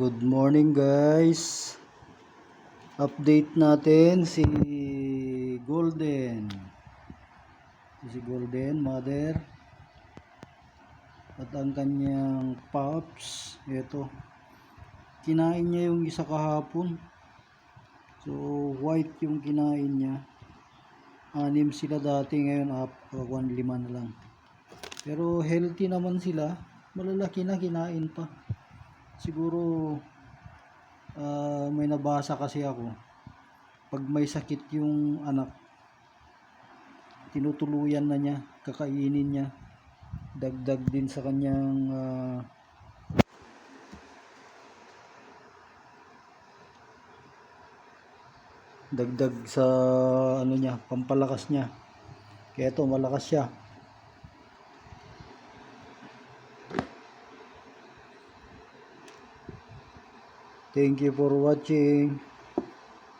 Good morning guys. Update natin si Golden. Si Golden Mother at ang kanyang pups. Ito. Kinain niya yung isa kahapon. So white yung kinain niya. 6 sila dati, ngayon 5 na lang. Pero healthy naman sila. Malalaki na, kinain pa. Siguro may nabasa kasi ako, pag may sakit yung anak, tinutuluyan na niya, kakainin niya, dagdag din sa kanyang dagdag sa ano niya, pampalakas niya. Kaya ito, malakas siya. Thank you for watching.